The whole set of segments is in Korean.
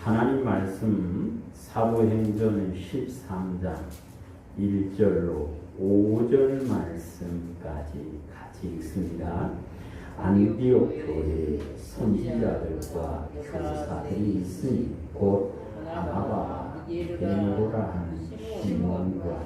하나님 말씀 사도행전 13장 1절로 5절 말씀까지 같이 읽습니다. 안디옥 교회에 선지자들과 교사들이 있으니 곧 바나바와 베드로라 하는 시몬과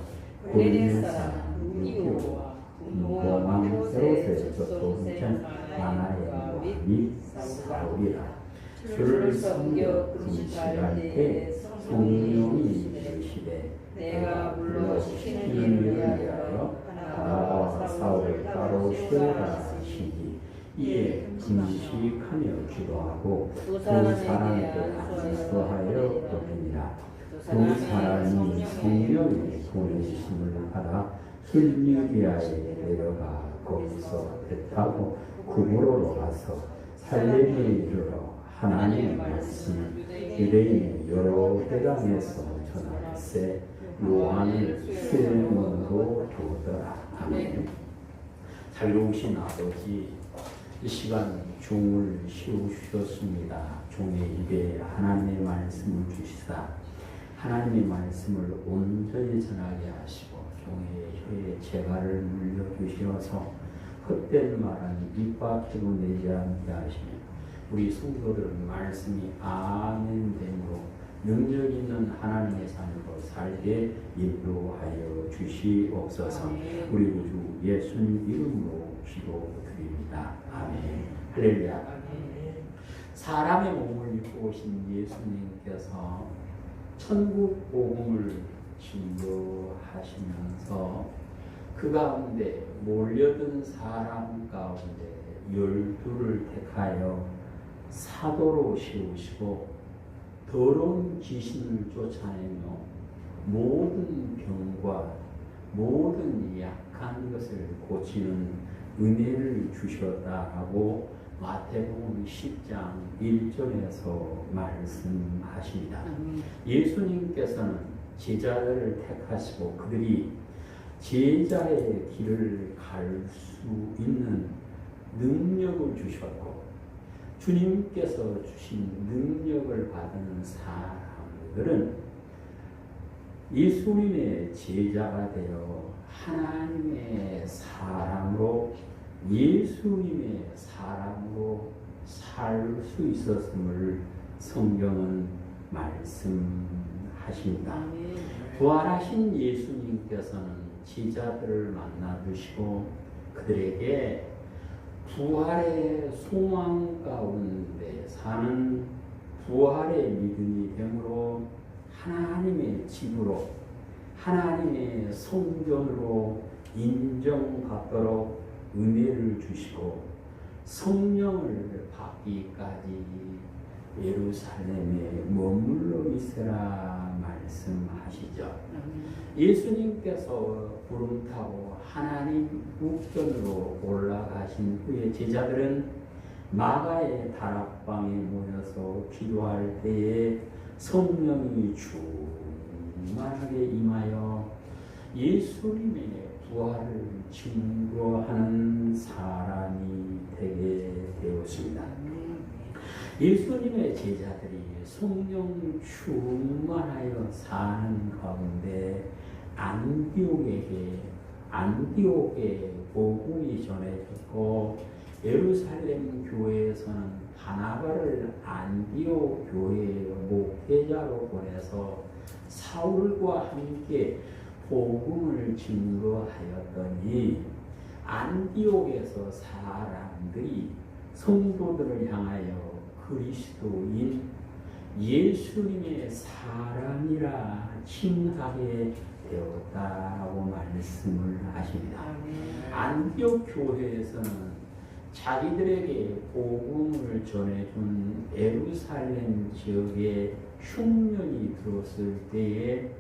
구레네 사람 루디오와 공고왕 헤롯에서 도무찬 마나엘과 및 사울이라. 주를 섬겨 금식할 때 성령이 이르시되 내가 불러 시키는 일을 위하여 바나바와 사울을 따로 세우라 하시니 이에 금식하며 기도하고 두 사람에게 안수하여 보내니라. 두 사람이 성령의 보내심을 받아 술리기아에 내려가 거기서 배 타고 구브로로 가서 살레미에 이르러 하나님의 말씀을 유대인의 여러 회당에서 전하세 요한을 수행원으로 두더라. 아멘. 자유로우신 아버지, 이 시간 종을 씌우셨습니다. 종의 입에 하나님의 말씀을 주시사 하나님의 말씀을 온전히 전하게 하시고 종의 혀에 재갈을 물려주시어서 헛된 말은 입 밖으로 내지 않게 하시며 우리 성도들은 말씀이 아멘됨으로 능력 있는 하나님의 삶으로 살게 인도하여 주시옵소서. 우리 구주 예수님 이름으로 기도드립니다. 아멘. 할렐루야. 사람의 몸을 입고 오신 예수님께서 천국 복음을 증거하시면서 그 가운데 몰려든 사람 가운데 12를 택하여 사도로 세우시고 더러운 귀신을 쫓아내며 모든 병과 모든 약한 것을 고치는 은혜를 주셨다라고 마태복음 10장 1절에서 말씀하십니다. 예수님께서는 제자들을 택하시고 그들이 제자의 길을 갈 수 있는 능력을 주셨고 주님께서 주신 능력을 받은 사람들은 예수님의 제자가 되어 하나님의 사람으로 예수님의 사람으로 살 수 있었음을 성경은 말씀하십니다. 부활하신 예수님께서는 제자들을 만나 주시고 그들에게 부활의 소망 가운데 사는 부활의 믿음이 되므로 하나님의 집으로 하나님의 성전으로 인정받도록 은혜를 주시고 성령을 받기까지 예루살렘에 머물러 있으라 말씀하시죠. 예수님께서 구름 타고 하나님 우편으로 올라가신 후에 제자들은 마가의 다락방에 모여서 기도할 때에 성령이 충만하게 임하여 예수님의 부활을 증거하는 사람이 되게 되었습니다. 예수님의 제자들이 성령 충만하여 사는 가운데 안디옥에 복음이 전해졌고 예루살렘 교회에서는 바나바를 안디옥 교회의 목회자로 보내서 사울과 함께 복음을 증거하였더니 안디옥에서 사람들이 성도들을 향하여 그리스도인 예수님의 사람이라 칭하게 되었다고 말씀을 하십니다. 안디옥 교회에서는 자기들에게 복음을 전해준 예루살렘 지역에 흉년이 들었을 때에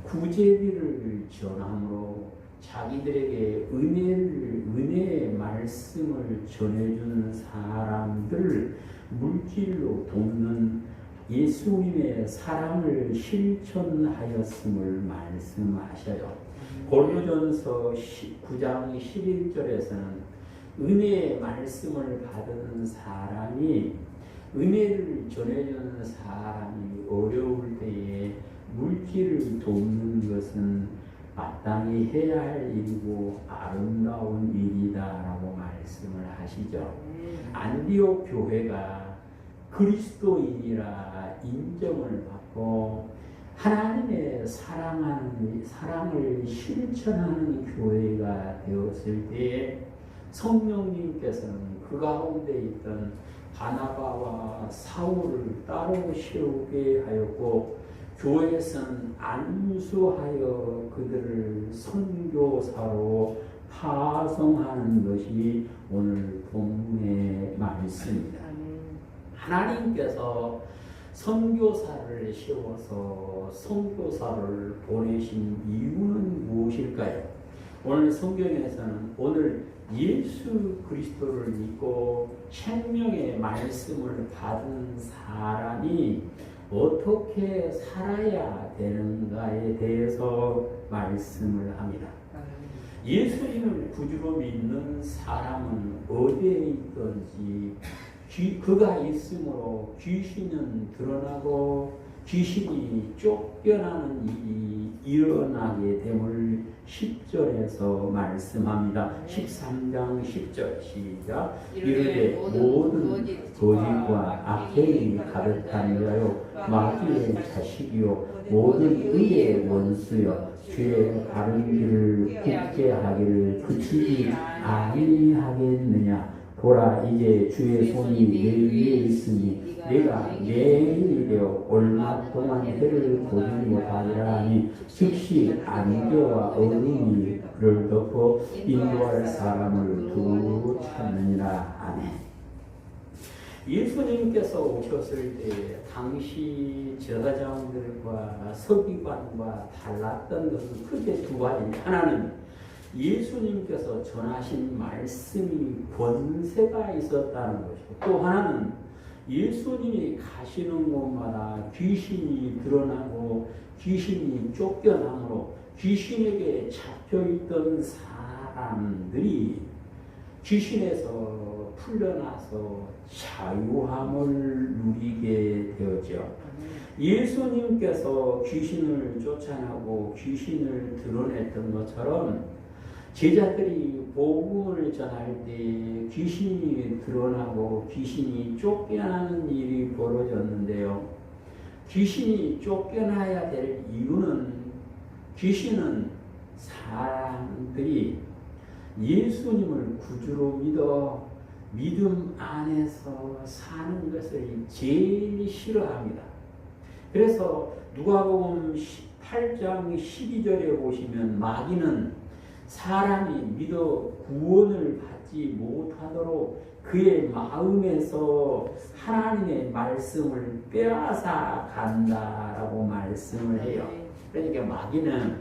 구제비를 전함으로 자기들에게 은혜의 말씀을 전해준 사람들을 물질로 돕는 예수님의 사랑을 실천하였음을 말씀하셔요. 고린도전서 9장 11절에서는 은혜의 말씀을 받은 사람이 은혜를 전해주는 사람이 어려울 때에 물질을 돕는 것은 마땅히 해야 할 일이고 아름다운 일이다라고 말씀을 하시죠. 안디옥 교회가 그리스도인이라 인정을 받고 하나님의 사랑을 실천하는 교회가 되었을 때에 성령님께서는 그 가운데 있던 바나바와 사울을 따로 세우게 하였고 교회에서는 안수하여 그들을 선교사로 파송하는 것이 오늘 본문의 말씀입니다. 하나님께서 선교사를 세워서 선교사를 보내신 이유는 무엇일까요? 오늘 성경에서는 오늘 예수 그리스도를 믿고 생명의 말씀을 받은 사람이 어떻게 살아야 되는가에 대해서 말씀을 합니다. 예수님을 구주로 믿는 사람은 어디에 있든지 그가 있으므로 귀신은 드러나고 귀신이 쫓겨나는 일이 일어나게 됨을 10절에서 말씀합니다. 13장 10절 시작. 이르되 모든 거짓과 악행이 가득한 자요 마귀의 자식이요 모든 의의 원수요 죄의 바른 길을 굳게 하기를 그치지 아니하겠느냐. 보라 이제 주의 손이 내 위에 있으니 내가 매일이 되어 얼마 동안 해를 보지 못하리라 하니 즉시 안개와 어둠이 그를 덮어 인도할 사람을 두루 찾느니라. 아멘. 예수님께서 오셨을 때 당시 제사장들과 서기관과 달랐던 것은 크게 두 가지. 하나는 예수님께서 전하신 말씀이 권세가 있었다는 것이고 또 하나는 예수님이 가시는 곳마다 귀신이 드러나고 귀신이 쫓겨나므로 귀신에게 잡혀있던 사람들이 귀신에서 풀려나서 자유함을 누리게 되었죠. 예수님께서 귀신을 쫓아내고 귀신을 드러냈던 것처럼 제자들이 복음을 전할 때 귀신이 드러나고 귀신이 쫓겨나는 일이 벌어졌는데요. 귀신이 쫓겨나야 될 이유는 귀신은 사람들이 예수님을 구주로 믿어 믿음 안에서 사는 것을 제일 싫어합니다. 그래서 누가복음 8장 12절에 보시면 마귀는 사람이 믿어 구원을 받지 못하도록 그의 마음에서 하나님의 말씀을 빼앗아 간다라고 말씀을 해요. 그러니까 마귀는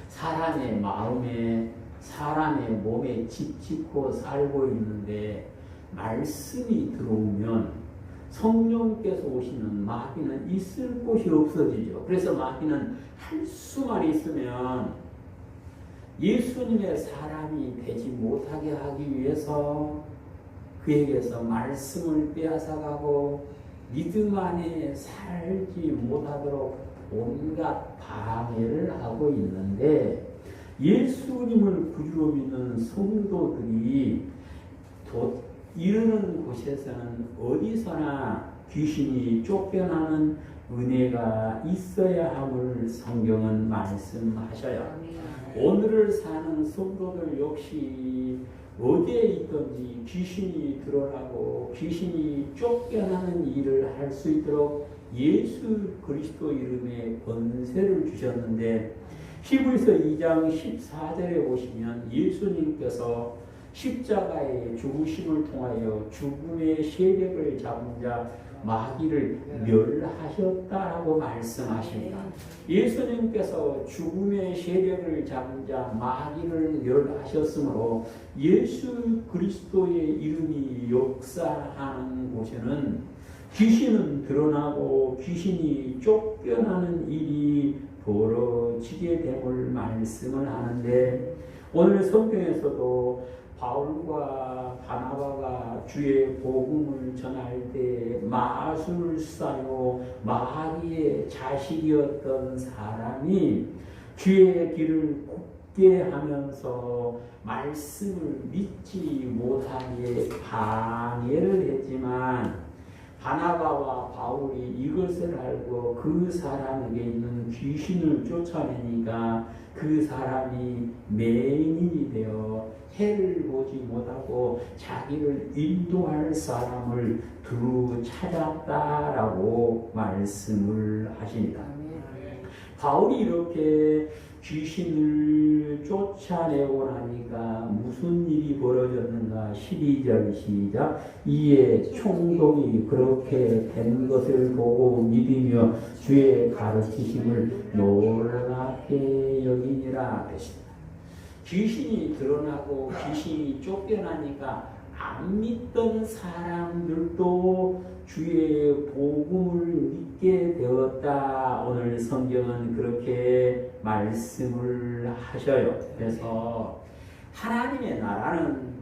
사람의 마음에 사람의 몸에 집짓고 살고 있는데 말씀이 들어오면 성령께서 오시는 마귀는 있을 곳이 없어지죠. 그래서 마귀는 할 수만 있으면 예수님의 사람이 되지 못하게 하기 위해서 그에게서 말씀을 빼앗아가고 믿음 안에 살지 못하도록 온갖 방해를 하고 있는데 예수님을 구주로 믿는 성도들이 이르는 곳에서는 어디서나 귀신이 쫓겨나는 은혜가 있어야 함을 성경은 말씀하셔요. 오늘을 사는 성도들 역시 어디에 있든지 귀신이 드러나고 귀신이 쫓겨나는 일을 할 수 있도록 예수 그리스도 이름의 권세를 주셨는데 히브리서 2장 14절에 보시면 예수님께서 십자가의 죽으심을 통하여 죽음의 세력을 잡은 자 마귀를 멸하셨다라고 말씀하십니다. 예수님께서 죽음의 세력을 잡은 자 마귀를 멸하셨으므로 예수 그리스도의 이름이 역사하는 곳에는 귀신은 드러나고 귀신이 쫓겨나는 일이 벌어지게 됨을 말씀을 하는데 오늘 성경에서도 바울과 바나바가 주의 복음을 전할 때 마술사요 마귀의 자식이었던 사람이 주의 길을 굽게 하면서 말씀을 믿지 못하게 방해를 했지만 바나바와 바울이 이것을 알고 그 사람에게 있는 귀신을 쫓아내니까 그 사람이 맹인이 되어 해를 보지 못하고 자기를 인도할 사람을 두루 찾았다라고 말씀을 하십니다. 바울이 이렇게 귀신을 쫓아내고 나니까 무슨 일이 벌어졌는가? 12절 시작. 이에 총독이 그렇게 된 것을 보고 믿으며 주의 가르치심을 놀랍게 여기니라 했습니다. 귀신이 드러나고 귀신이 쫓겨나니까 안 믿던 사람들도 주의 복음을 믿게 되었다. 오늘 성경은 그렇게 말씀을 하셔요. 그래서 하나님의 나라는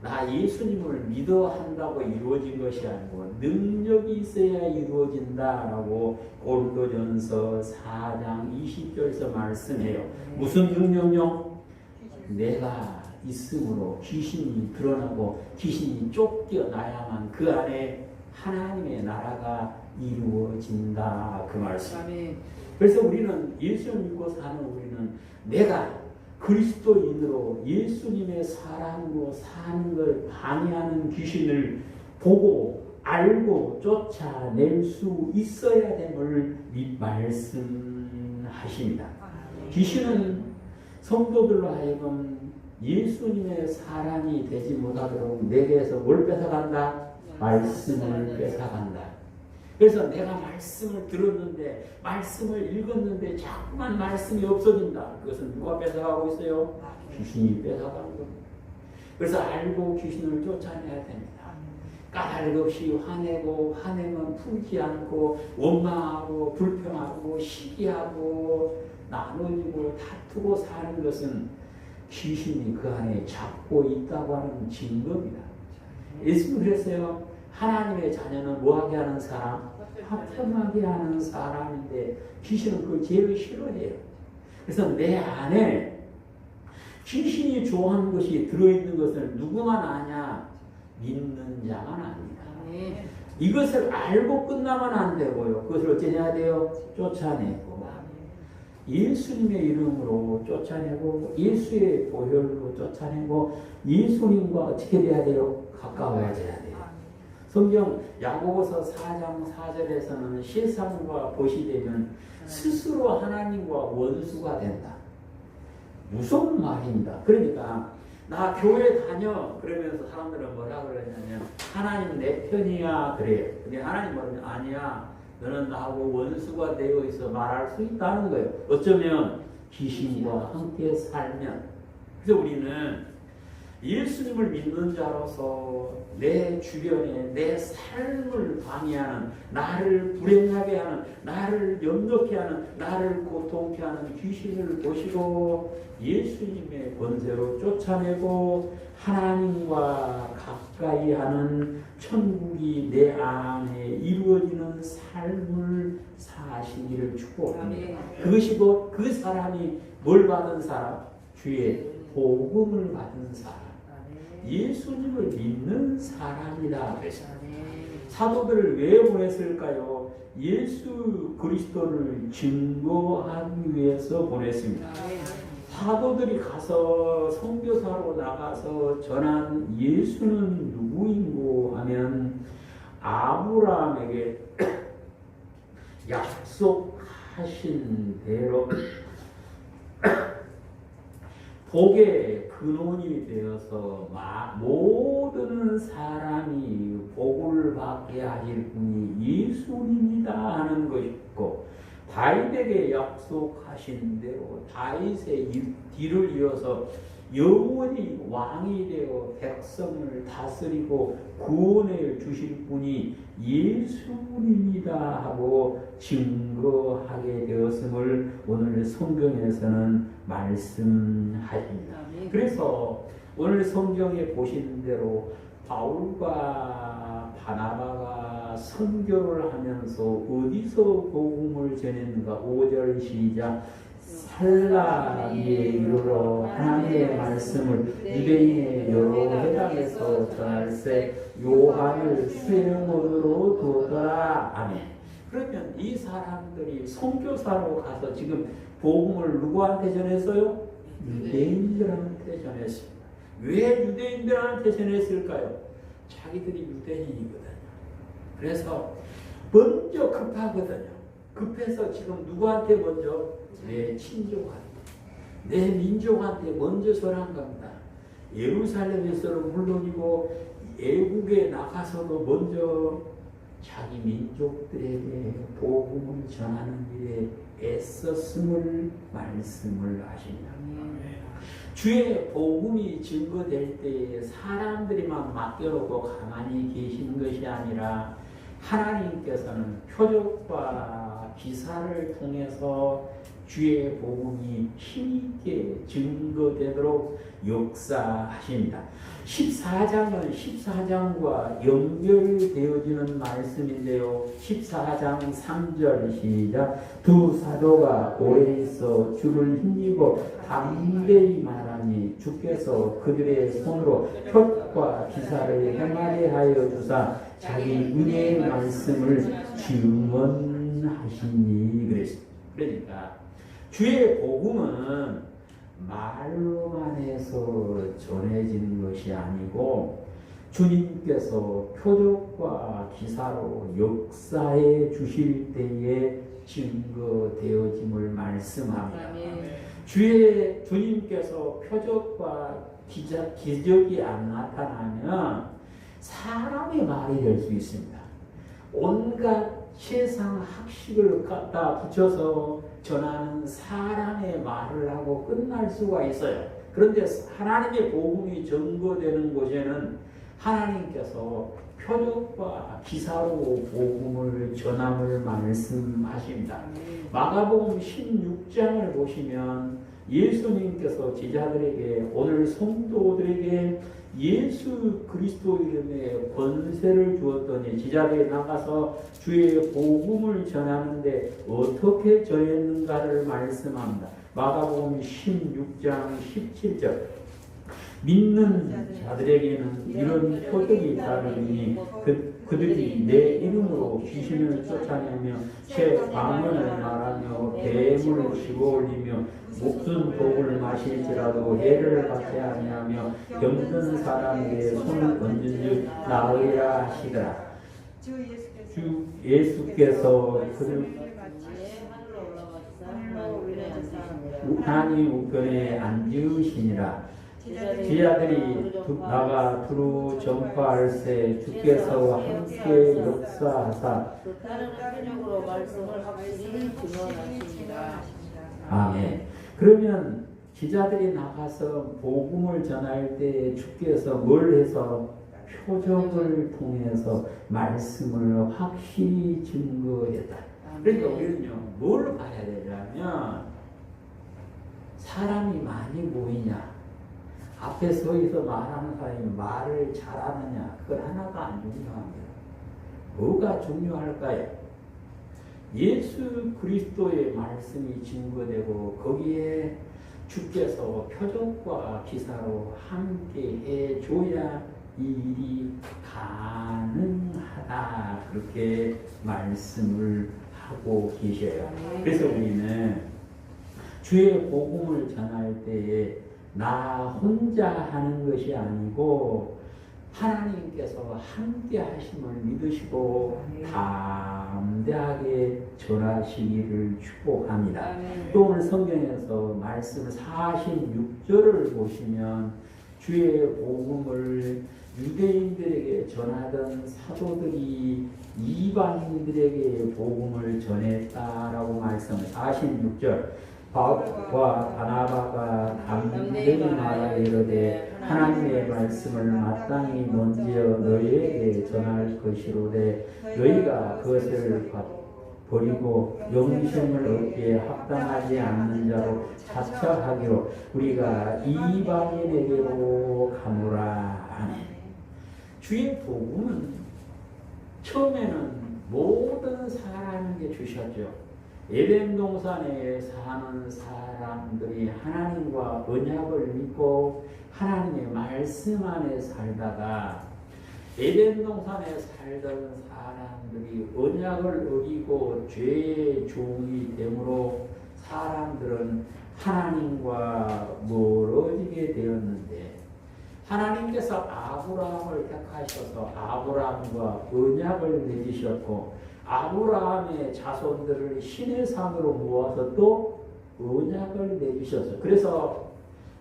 나 예수님을 믿어 한다고 이루어진 것이 아니고 능력이 있어야 이루어진다라고 고린도전서 4장 20절에서 말씀해요. 무슨 능력요? 내가 있으므로 귀신이 드러나고 귀신이 쫓겨나야만 그 안에 하나님의 나라가 이루어진다. 그 말씀. 그래서 우리는 예수 믿고 사는 우리는 내가 그리스도인으로 예수님의 사람으로 사는 걸 방해하는 귀신을 보고 알고 쫓아낼 수 있어야 됨을 말씀하십니다. 귀신은 성도들로 하여금 예수님의 사람이 되지 못하도록 내게서 뭘 뺏어간다? 말씀을 뺏어간다. 그래서 내가 말씀을 들었는데 말씀을 읽었는데 자꾸만 말씀이 없어진다. 그것은 누가 뺏어가고 있어요? 귀신이 뺏어가는 겁니다. 그래서 알고 귀신을 쫓아내야 됩니다. 까닭 없이 화내고 화내면 풀지 않고 원망하고 불평하고 시기하고 나눠지고 다투고 사는 것은 귀신이 그 안에 잡고 있다고 하는 증거입니다. 예수님 그랬어요. 하나님의 자녀는 뭐하게 하는 사람? 화평하게 하는 사람인데 귀신은 그걸 제일 싫어해요. 그래서 내 안에 귀신이 좋아하는 것이 들어있는 것을 누구만 아냐? 믿는 자만 압니다. 이것을 알고 끝나면 안 되고요. 그것을 어찌 해야 돼요? 쫓아내고 예수님의 이름으로 쫓아내고 예수의 보혈로 쫓아내고 예수님과 어떻게 돼야 돼요? 가까워져야 돼요. 성경 야고보서 4장 4절에서는 세상과 보시되면 스스로 하나님과 원수가 된다. 무서운 말입니다. 그러니까 나 교회 다녀 그러면서 사람들은 뭐라 그러냐면 하나님 내 편이야 그래요. 근데 하나님 뭐냐면 아니야. 너는 나하고 원수가 되어 있어 말할 수 있다는 거예요. 어쩌면 귀신과 함께 살면. 그래서 우리는 예수님을 믿는 자로서 내 주변에 내 삶을 방해하는, 나를 불행하게 하는, 나를 염려케 하는, 나를 고통케 하는 귀신을 보시고 예수님의 권세로 쫓아내고 하나님과 가까이 하는 천국이 내 안에 이루어지는 삶을 사시기를 축복합니다. 그것이 곧 그 사람이 뭘 받은 사람? 주의 복음을 받은 사람. 예수님을 믿는 사람이다. 사도들을 왜 보냈을까요? 예수 그리스도를 증거하기 위해서 보냈습니다. 사도들이 가서 선교사로 나가서 전한 예수는 누구인고 하면 아브라함에게 약속하신 대로 복의 근원이 되어서 모든 사람이 복을 받게 하실 분이 예수님이다 하는 것이고, 다윗에게 약속하신 대로 다윗의 뒤를 이어서 영원히 왕이 되어 백성을 다스리고 구원해 주실 분이 예수님이다 하고 증거하게 되었음을 오늘 성경에서는 말씀하십니다. 그래서 오늘 성경에 보시는 대로 바울과 바나바가 선교를 하면서 어디서 복음을 전했는가? 5절 시작. 살라미에 이르러 하나님의 말씀을 유대인의 여러 회당에서 전할세 요한을 수행원으로 두더라. 아멘. 그러면 이 사람들이 선교사로 가서 지금 복음을 누구한테 전했어요? 유대인들한테 전했습니다. 왜 유대인들한테 전했을까요? 자기들이 유대인이거든요. 그래서 먼저 급하거든요. 급해서 지금 누구한테 먼저? 내 친족한테, 내 민족한테 먼저 전한 겁니다. 예루살렘에서는 물론이고 애국에 나가서도 먼저 자기 민족들에게 복음을 전하는 일에 애썼음을 말씀을 하십니다. 주의 복음이 증거될 때에 사람들이만 맡겨놓고 가만히 계시는 것이 아니라 하나님께서는 표적과 기사를 통해서 주의 복음이 힘있게 증거되도록 역사하십니다. 14장은 14장과 연결되어지는 말씀인데요. 14장 3절 시작. 두 사도가 오래 있어 주를 힘입어 담대히 말하니 주께서 그들의 손으로 표적과 기사를 행하게 하여 주사 자기 은혜의 말씀을 증언하시니 그랬습니다. 그러니까 주의 복음은 말로만 해서 전해지는 것이 아니고 주님께서 표적과 기사로 역사해 주실 때에 증거되어짐을 말씀합니다. 주님께서 표적과 기적이 안 나타나면 사람의 말이 될 수 있습니다. 온갖 세상 학식을 갖다 붙여서 전하는 사람의 말을 하고 끝날 수가 있어요. 그런데 하나님의 복음이 증거되는 곳에는 하나님께서 표적과 기사로 복음을 전함을 말씀하십니다. 마가복음 16장을 보시면 예수님께서 제자들에게 오늘 성도들에게 예수 그리스도 이름의 권세를 주었더니 제자들이 나가서 주의 복음을 전하는데 어떻게 전했는가를 말씀합니다. 마가복음 16장 17절. 믿는 자들에게는 이런 표적이 따르니 그들이 내 이름으로 귀신을 쫓아내며 새 방언을 말하며 뱀을 집어올리며 목숨 독을 마실지라도 해를 받지 아니하며 병든 사람에게 손을 얹은즉 나으리라 하시더라. 주 예수께서 그를 하나님 우편에 앉으시니라. 제자들이 나가 두루 전파할세 주께서 함께 역사하사 다른 표적으로 말씀을 확실히 증언하십니다. 아멘. 그러면 제자들이 나가서 복음을 전할 때 주께서 뭘 해서 표적을 통해서 말씀을 확실히 증거했다. 그러니까 우리는요 뭘 봐야 되냐면 사람이 많이 모이냐 앞에 서 있어 말하는 사람이 말을 잘하느냐 그건 하나가 안 중요합니다. 뭐가 중요할까요? 예수 그리스도의 말씀이 증거되고 거기에 주께서 표적과 기사로 함께 해줘야 이 일이 가능하다 그렇게 말씀을 하고 계셔요. 그래서 우리는 주의 복음을 전할 때에 나 혼자 하는 것이 아니고 하나님께서 함께 하심을 믿으시고 담대하게 전하시기를 축복합니다. 또 오늘 성경에서 말씀 46절을 보시면 주의 복음을 유대인들에게 전하던 사도들이 이방인들에게 복음을 전했다라고 말씀을 46절 바울과 바나바가 담대히 말하여 이르되 하나님의 말씀을 마땅히 먼저 너희에게 전할 것이로되 너희가 그것을 버리고 영생을 얻기에 합당하지 않는 자로 자처하기로 우리가 이방인에게로 가노라. 아멘. 주의 복음은 처음에는 모든 사람에게 주셨죠. 에덴 동산에 사는 사람들이 하나님과 언약을 믿고 하나님의 말씀 안에 살다가 에덴 동산에 살던 사람들이 언약을 어기고 죄의 종이 되므로 사람들은 하나님과 멀어지게 되었는데 하나님께서 아브라함을 택하셔서 아브라함과 언약을 맺으셨고 아브라함의 자손들을 신의 산으로 모아서 또 언약을 맺으셨어요. 그래서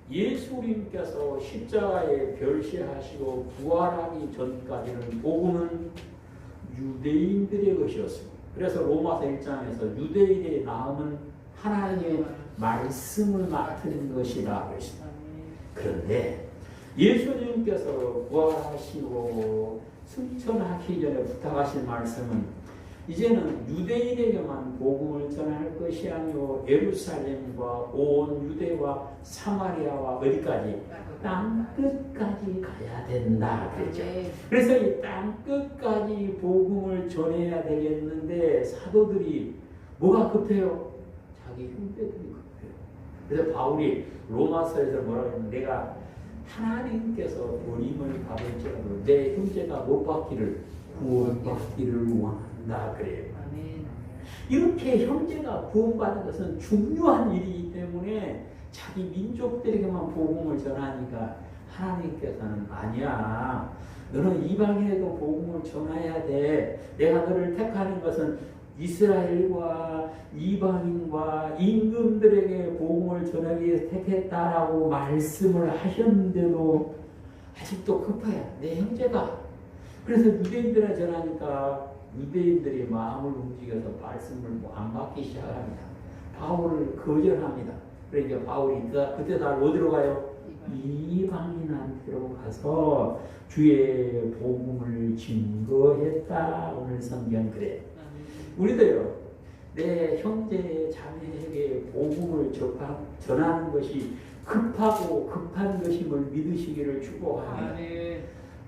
예수님께서 십자가에 별시하시고 부활하기 전까지는 복음은 유대인들의 것이었습니다. 그래서 로마서 1장에서 유대인의 나음은 하나님의 말씀을 맡은 것이다 그랬습니다. 그런데 예수님께서 부활하시고 승천하기 전에 부탁하신 말씀은 이제는 유대인에게만 복음을 전할 것이 아니고 예루살렘과 온 유대와 사마리아와 어디까지? 땅 끝까지 가야 된다 그랬죠. 그래서 이 땅 끝까지 복음을 전해야 되겠는데 사도들이 뭐가 급해요? 자기 형제들이 급해요. 그래서 바울이 로마서에서 뭐라고 했냐면 내가 하나님께서 버림을 받을지라도 내 형제가 못 받기를 구원받기를 원한다 그래요. 이렇게 형제가 구원받는 것은 중요한 일이기 때문에 자기 민족들에게만 복음을 전하니까 하나님께서는 아니야. 너는 이방인에도 복음을 전해야 돼. 내가 너를 택하는 것은 이스라엘과 이방인과 임금들에게 복음을 전하기 위해서 택했다라고 말씀을 하셨는데도 아직도 급해요. 내 형제가. 그래서 유대인들에 전하니까 유대인들이 마음을 움직여서 말씀을 안 받기 시작합니다. 바울을 거절합니다. 그러니까 바울이 그때 다 어디로 가요? 이방인한테로 가서 주의 복음을 증거했다. 오늘 성경 그래. 우리도요, 내 형제 자매에게 복음을 전하는 것이 급하고 급한 것임을 믿으시기를 축복합니다.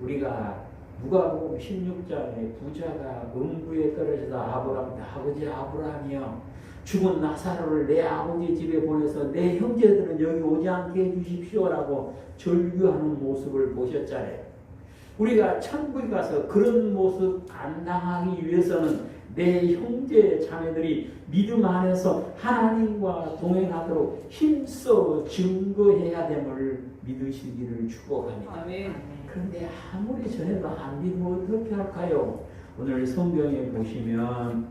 우리가 누가복음 16장에 부자가 음부에 떨어져서 아브라함한테 아버지 아브라함이여 죽은 나사로를 내 아버지 집에 보내서 내 형제들은 여기 오지 않게 해주십시오라고 절규하는 모습을 보셨잖아요. 우리가 천국에 가서 그런 모습 안 당하기 위해서는 내 형제 자매들이 믿음 안에서 하나님과 동행하도록 힘써 증거해야 됨을 믿으시기를 축복합니다. 아멘. 그런데 아무리 전해도 안 믿으면 어떻게 할까요? 오늘 성경에 보시면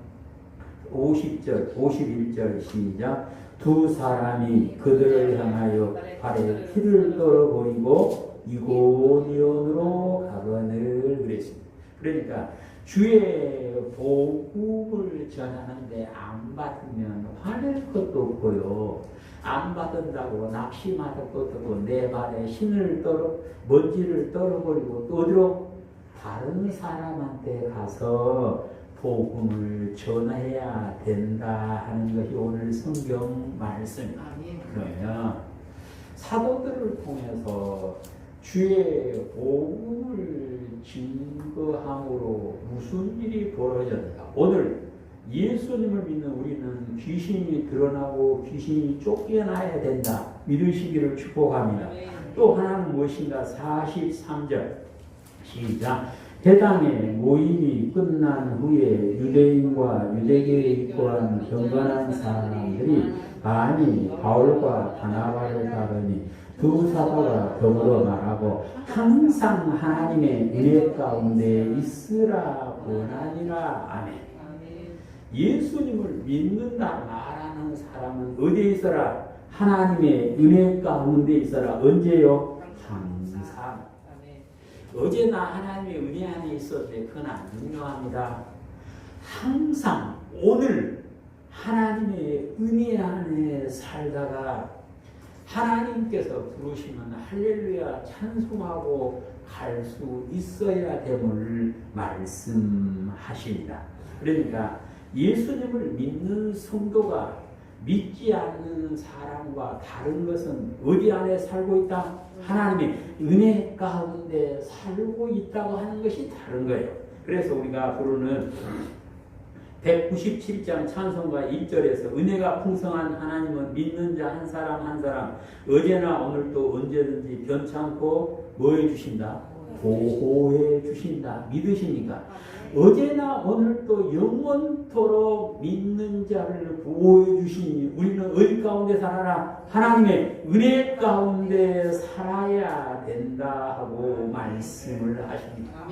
50절, 51절 시작. 두 사람이 그들을 향하여 발에 피를 떨어버리고 이고니온으로 가거늘 그랬습니다. 그러니까 주의 복음을 전하는데 안 받으면 화낼 것도 없고요. 안 받는다고 낙심할 것도 없고 내 발에 먼지를 떨어버리고 또 어디로? 다른 사람한테 가서 복음을 전해야 된다 하는 것이 오늘 성경 말씀입니다. 그러면 사도들을 통해서 주의 복음을 증거함으로 무슨 일이 벌어졌는가? 오늘 예수님을 믿는 우리는 귀신이 드러나고 귀신이 쫓겨나야 된다. 믿으시기를 축복합니다. 또 하나는 무엇인가? 43절 시작. 회당의 모임이 끝난 후에 유대인과 유대교에 입고한 경건한 사람들이 많이 바울과 바나바를 따르니 두 사도가 더불어 말하고 항상 하나님의 은혜 가운데 있으라 원하니라. 아멘. 예수님을 믿는다 말하는 사람은 어디에 있어라? 하나님의 은혜 가운데 있어라. 언제요? 항상. 어제나 하나님의 은혜 안에 있었는데 그건 안 중요합니다. 항상 오늘 하나님의 은혜 안에 살다가 하나님께서 부르시면 할렐루야 찬송하고 갈 수 있어야 됨을 말씀하십니다. 그러니까 예수님을 믿는 성도가 믿지 않는 사람과 다른 것은 어디 안에 살고 있다? 하나님의 은혜 가운데 살고 있다고 하는 것이 다른 거예요. 그래서 우리가 부르는 197장 찬송가 1절에서 은혜가 풍성한 하나님은 믿는 자 한 사람 한 사람 어제나 오늘도 언제든지 변찮고 뭐 해주신다? 보호해 주신다. 믿으십니까? 어제나 오늘도 영원토록 믿는 자를 보호해 주시니 우리는 어디 가운데 살아라? 하나님의 은혜 가운데 살아야 된다 하고 말씀을 하십니다.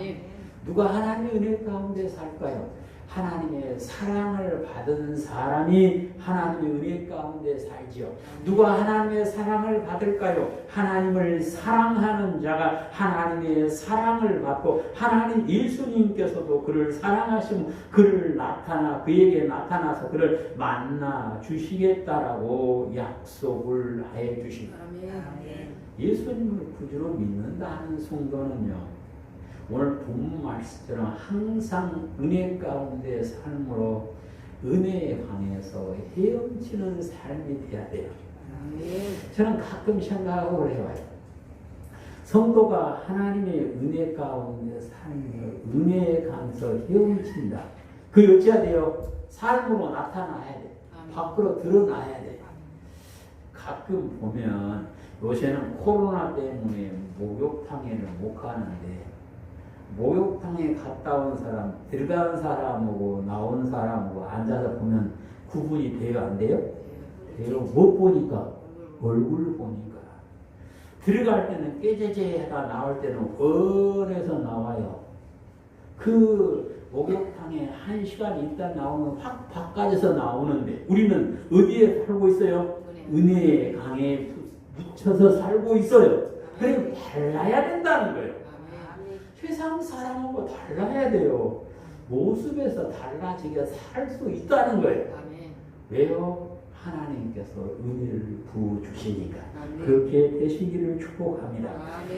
누가 하나님의 은혜 가운데 살까요? 하나님의 사랑을 받은 사람이 하나님의 은혜 가운데 살지요. 누가 하나님의 사랑을 받을까요? 하나님을 사랑하는 자가 하나님의 사랑을 받고 하나님 예수님께서도 그를 사랑하시면 그에게 나타나서 그를 만나 주시겠다라고 약속을 해 주십니다. 예수님을 구주로 믿는다는 성도는요, 오늘 본 말씀처럼 항상 은혜 가운데 삶으로 은혜에 관해서 헤엄치는 삶이 돼야 돼요. 저는 가끔 생각하고 그래요. 성도가 하나님의 은혜 가운데 살면 은혜에 관해서 헤엄친다. 그 어찌해야 돼요? 삶으로 나타나야 돼. 밖으로 드러나야 돼. 가끔 보면 요새는 코로나 때문에 목욕탕에는 못 가는데 목욕탕에 갔다 온 사람, 들어간 사람하고 나온 사람하고 앉아서 보면 구분이 돼요, 안 돼요? 돼요. 못 보니까? 얼굴 보니까. 들어갈 때는 깨재재하다 나올 때는 뻔해서 나와요. 그 목욕탕에 1시간 있다 나오면 확 바깥에서 나오는데 우리는 어디에 살고 있어요? 은혜의 강에 묻혀서 살고 있어요. 그래서 달라야 된다는 거예요. 세상 사람하고 달라야 돼요. 모습에서 달라지게 살 수 있다는 거예요. 왜요? 하나님께서 은혜를 부어주시니까. 그렇게 되시기를 축복합니다.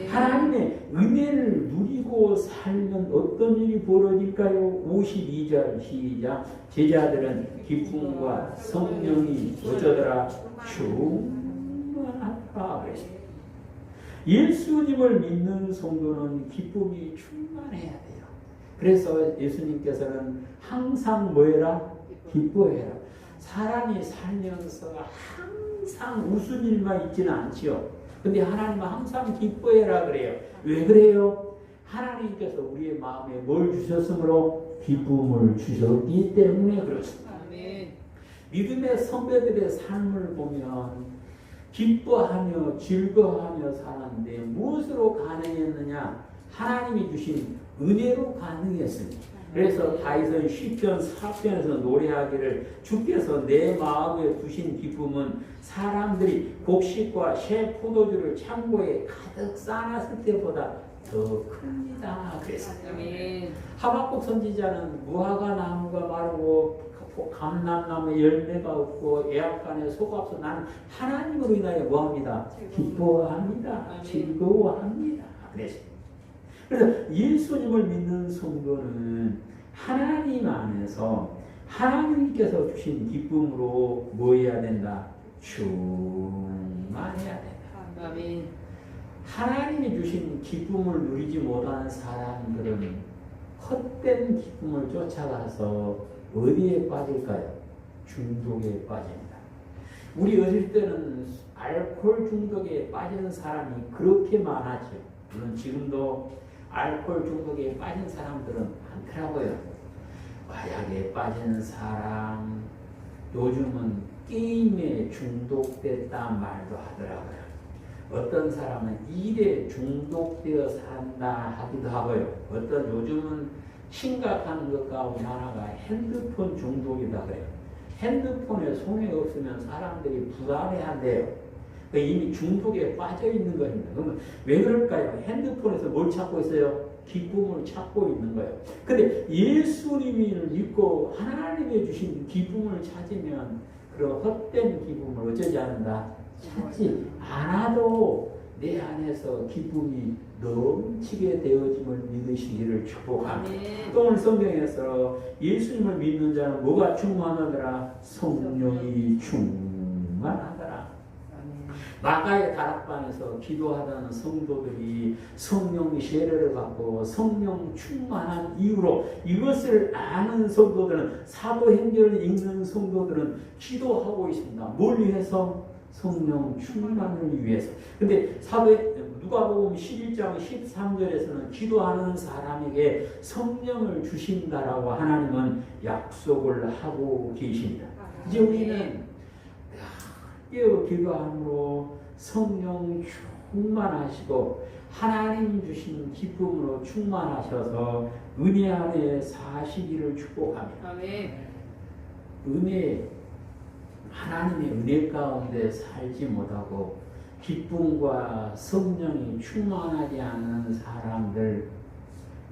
하나님의 은혜를 누리고 살면 어떤 일이 벌어질까요? 52절 시작. 제자들은 기쁨과 성령이 어쩌더라? 충만하더라 그랬습니다. 예수님을 믿는 성도는 기쁨이 충만해야 돼요. 그래서 예수님께서는 항상 뭐해라? 기뻐해라. 사람이 살면서 항상 웃은 일만 있지는 않지요. 근데 하나님은 항상 기뻐해라 그래요. 왜 그래요? 하나님께서 우리의 마음에 뭘 주셨으므로? 기쁨을 주셨기 때문에 그렇습니다. 믿음의 선배들의 삶을 보면 기뻐하며 즐거워하며 살았는데 무엇으로 가능했느냐? 하나님이 주신 은혜로 가능했습니다. 그래서 다윗은 시편 4편에서 노래하기를 주께서 내 마음에 두신 기쁨은 사람들이 곡식과 새 포도주를 창고에 가득 쌓아놨을 때보다 더 큽니다. 그랬습니다. 하박국 선지자는 무화과 나무가 마르고 감람나무에 열매가 없고 애약간에 소가 없어 나는 하나님으로 인하여 뭐합니다? 기뻐합니다. 즐거워합니다. 그래서 예수님을 믿는 성도는 하나님 안에서 하나님께서 주신 기쁨으로 뭐 해야 된다? 충만해야 된다. 하나님이 주신 기쁨을 누리지 못하는 사람들은 헛된 기쁨을 쫓아가서 어디에 빠질까요? 중독에 빠집니다. 우리 어릴 때는 알코올 중독에 빠지는 사람이 그렇게 많았죠. 물론 지금도 알코올 중독에 빠진 사람들은 많더라고요. 마약에 빠진 사람, 요즘은 게임에 중독됐다 말도 하더라고요. 어떤 사람은 일에 중독되어 산다 하기도 하고요. 어떤 요즘은 심각한 것 가운데 하나가 핸드폰 중독이다 그래요. 핸드폰에 손에 없으면 사람들이 불안해한대요. 이미 중독에 빠져 있는 겁니다. 그러면 왜 그럴까요? 핸드폰에서 뭘 찾고 있어요? 기쁨을 찾고 있는 거예요. 근데 예수님을 믿고 하나님이 주신 기쁨을 찾으면 그런 헛된 기쁨을 어쩌지 않는다? 찾지 않아도 내 안에서 기쁨이 넘치게 되어짐을 믿으시기를 축복합니다. 또 오늘 성경에서 예수님을 믿는 자는 뭐가 충만하더라? 성령이 충만하더라. 마가의 다락방에서 기도하던 성도들이 성령 세례를 받고 성령 충만한 이유로 이것을 아는 성도들은 사도행전을 읽는 성도들은 기도하고 있습니다. 뭘 위해서? 성령 충만을 위해서. 근데 누가복음 11장 13절에서는 기도하는 사람에게 성령을 주신다라고 하나님은 약속을 하고 계십니다. 이제 우리는 기도함으로 성령 충만하시고 하나님 주신 기쁨으로 충만하셔서 은혜 안에 사시기를 축복합니다. 은혜, 하나님의 은혜 가운데 살지 못하고 기쁨과 성령이 충만하지 않은 사람들,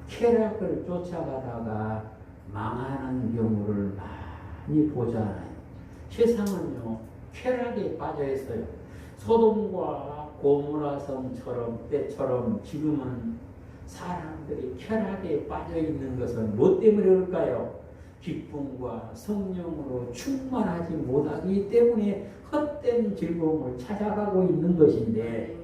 쾌락을 쫓아가다가 망하는 경우를 많이 보잖아요. 세상은요, 쾌락에 빠져 있어요. 소돔과 고모라 성처럼 때처럼 지금은 사람들이 쾌락에 빠져 있는 것은 무엇 때문에 그럴까요? 기쁨과 성령으로 충만하지 못하기 때문에 헛된 즐거움을 찾아가고 있는 것인데,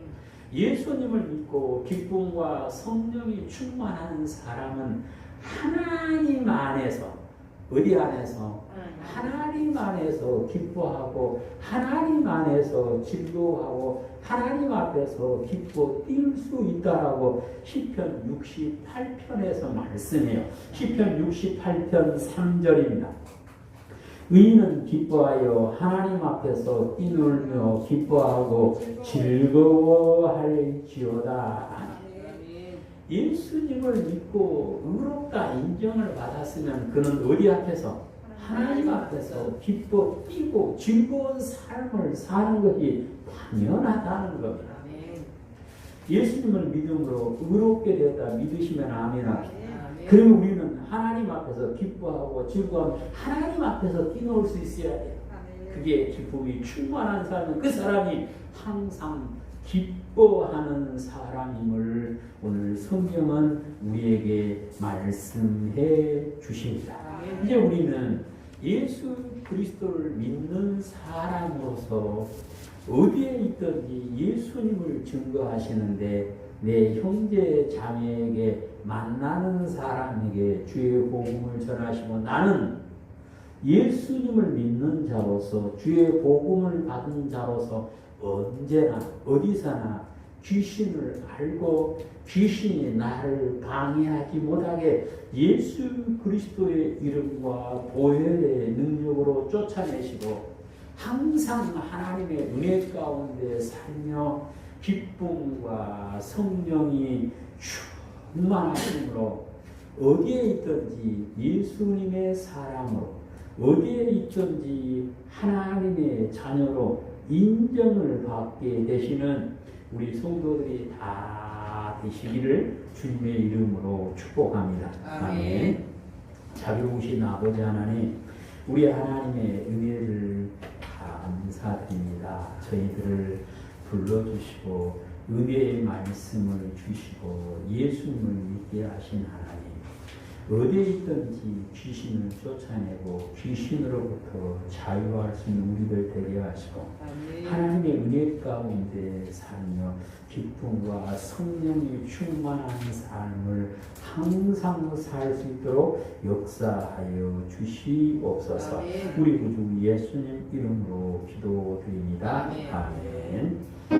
예수님을 믿고 기쁨과 성령이 충만한 사람은 하나님 안에서, 어디 안에서? 하나님 안에서 기뻐하고 하나님 안에서 즐거워하고 하나님 앞에서 기뻐 뛸 수 있다라고 시편 68편에서 말씀해요. 시편 68편 3절입니다. 의인은 기뻐하여 하나님 앞에서 뛰놀며 기뻐하고 즐거워할지어다. 예수님을 믿고 의롭다 인정을 받았으면 그는 어디 앞에서? 하나님 앞에서 기뻐 뛰고 즐거운 삶을 사는 것이 당연하다는 겁니다. 예수님을 믿음으로 의롭게 되었다 믿으시면 아멘 합시다. 그러면 우리는 하나님 앞에서 기뻐하고 즐거워하면 하나님 앞에서 뛰놀 수 있어야 돼요. 그게 기쁨이 충만한 사람은 그 사람이 항상 기뻐하는 사람임을 오늘 성경은 우리에게 말씀해 주십니다. 이제 우리는 예수 그리스도를 믿는 사람으로서 어디에 있든지 예수님을 증거하시는데, 내 형제 자매에게 만나는 사람에게 주의 복음을 전하시고, 나는 예수님을 믿는 자로서 주의 복음을 받은 자로서 언제나 어디서나 귀신을 알고 귀신이 나를 방해하지 못하게 예수 그리스도의 이름과 보혈의 능력으로 쫓아내시고 항상 하나님의 은혜 가운데 살며 기쁨과 성령이 충만하심으로 어디에 있든지 예수님의 사람으로, 어디에 있든지 하나님의 자녀로 인정을 받게 되시는 우리 성도들이 다 되시기를 주님의 이름으로 축복합니다. 아멘. 자비로우신 아버지 하나님, 우리 하나님의 은혜를 감사드립니다. 저희들을 불러주시고 은혜의 말씀을 주시고 예수님을 믿게 하신 하나님, 어디에 있든지 귀신을 쫓아내고 귀신으로부터 자유할 수 있는 우리들 되게 하시고 하나님의 은혜 가운데 살며 기쁨과 성령이 충만한 삶을 항상 살 수 있도록 역사하여 주시옵소서. 우리 구주 예수님 이름으로 기도드립니다. 아멘.